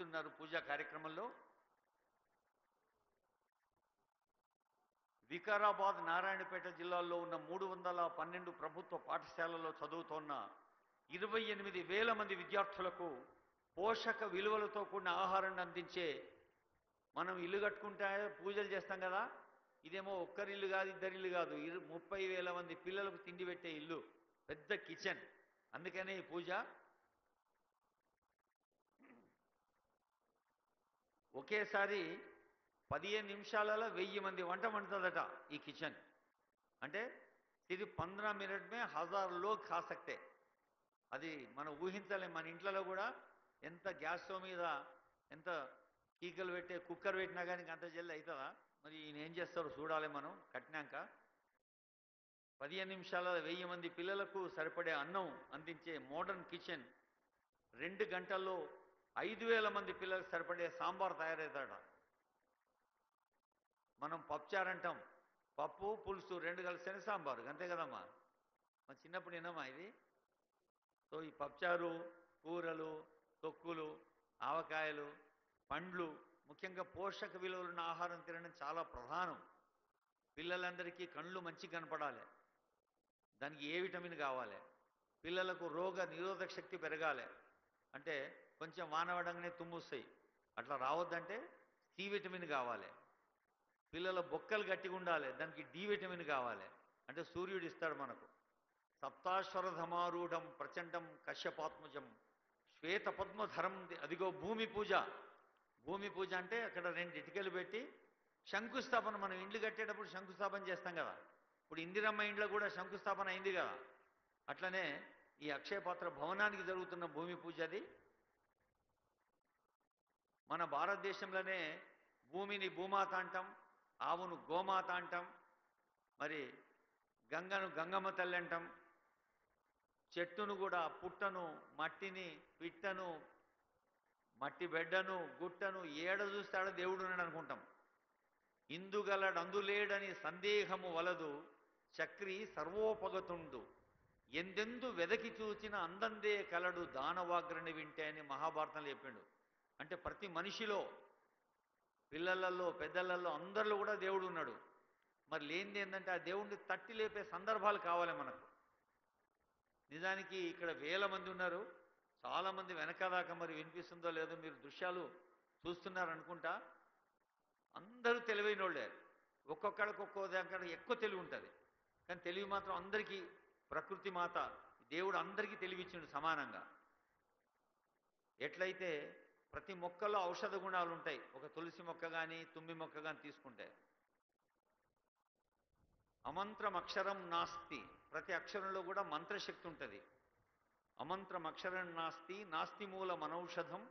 ఉన్నారు పూజా కార్యక్రమంలో. వికారాబాద్, నారాయణపేట జిల్లాల్లో ఉన్న 312 ప్రభుత్వ పాఠశాలల్లో చదువుతోన్న 28,000 మంది విద్యార్థులకు పోషక విలువలతో కూడిన ఆహారాన్ని అందించే, మనం ఇల్లు కట్టుకుంటే పూజలు చేస్తాం కదా, ఇదేమో ఒక్కరి ఇల్లు కాదు, ఇద్దరి ఇల్లు కాదు, 30,000 మంది పిల్లలకు తిండి పెట్టే ఇల్లు, పెద్ద కిచెన్. అందుకనే ఈ పూజ. ఒకేసారి 15 నిమిషాలలో 1000 మంది వంట వండుతుందట ఈ కిచెన్. అంటే ఇది 15 మినిట్ మే 1000 లోగ్ ఖా సక్తే. అది మనం ఊహించలేం. మన ఇంట్లో కూడా ఎంత గ్యాస్ స్టవ్ మీద ఎంత కీకలు పెట్టే కుక్కర్ పెట్టినా కానీ అంత జల్ది అవుతుందా? మరి ఈయన ఏం చేస్తారో చూడాలి మనం కట్టినాక. 15 నిమిషాలలో 1000 మంది పిల్లలకు సరిపడే అన్నం అందించే మోడర్న్ కిచెన్ 2 గంటల్లో 5,000 మంది పిల్లలకు సరిపడే సాంబార్ తయారవుతాడ. మనం పప్పుచారు అంటాం, పప్పు పులుసు 2 కలిస్తేనే సాంబారు, అంతే కదమ్మా. మన చిన్నప్పుడు విన్నామా ఇది? సో ఈ పప్పుచారు, కూరలు, తొక్కులు, ఆవకాయలు, పండ్లు, ముఖ్యంగా పోషక విలువలున్న ఆహారం తినడం చాలా ప్రధానం. పిల్లలందరికీ కళ్ళు మంచి కనపడాలి, దానికి ఏ విటమిన్ కావాలి, పిల్లలకు రోగ నిరోధక శక్తి పెరగాలి అంటే కొంచెం వానవడంగానే తుమ్ముస్తాయి, అట్లా రావద్దంటే సి విటమిన్ కావాలి. పిల్లల బొక్కలు గట్టిగా ఉండాలి, దానికి డి విటమిన్ కావాలి, అంటే సూర్యుడు ఇస్తాడు మనకు. సప్తాశ్వరధమారూఢం ప్రచండం కశ్యపాత్మజం శ్వేత పద్మధరం. అదిగో భూమి పూజ. భూమి పూజ అంటే అక్కడ 2 ఇటుకలు పెట్టి శంకుస్థాపన. మనం ఇండ్లు కట్టేటప్పుడు శంకుస్థాపన చేస్తాం కదా, ఇప్పుడు ఇందిరమ్మ ఇంట్లో కూడా శంకుస్థాపన అయింది కదా, అట్లనే ఈ అక్షయపాత్ర భవనానికి జరుగుతున్న భూమి పూజ అది. మన భారతదేశంలోనే భూమిని భూమాత అంటాం, ఆవును గోమాత అంటాం, మరి గంగను గంగమ్మ తల్లి అంటాం, చెట్టును కూడా పుట్టను, మట్టిని, పిట్టను, మట్టి బెడ్డను, గుట్టను ఏడ చూస్తాడో దేవుడు ఉన్నాడు అనుకుంటాం. ఇందుగలడందులేడని సందేహము వలదు చక్రి సర్వోపగతుండు ఎందెందు వెదకి చూచిన అందందే కలడు దానవాగ్రని వింటే అని మహాభారతంలో చెప్పిండు. అంటే ప్రతి మనిషిలో, పిల్లలలో, పెద్దలలో, అందరిలో కూడా దేవుడు ఉన్నాడు. మరి లేనిది ఏంటంటే ఆ దేవుడిని తట్టి లేపే సందర్భాలు కావాలి మనకు. నిజానికి ఇక్కడ 1000 మంది ఉన్నారు, చాలామంది వెనకదాకా మరి వినిపిస్తుందో లేదో మీరు దృశ్యాలు చూస్తున్నారనుకుంటా. అందరూ తెలివైన వాళ్ళే, ఒక్కొక్కడికి ఒక్కో దగ్గర ఎక్కువ తెలివి ఉంటుంది, కానీ తెలివి మాత్రం అందరికీ ప్రకృతి మాత దేవుడు అందరికీ తెలివిచ్చిండు సమానంగా. ఎట్లయితే ప్రతి మొక్కలో ఔషధ గుణాలు ఉంటాయి. ఒక తులసి మొక్క కానీ తుమ్మి మొక్క కానీ తీసుకుంటే అమంత్రం అక్షరం నాస్తి, ప్రతి అక్షరంలో కూడా మంత్రశక్తి ఉంటుంది. అమంత్రం అక్షరం నాస్తి నాస్తి మూల మనౌషధం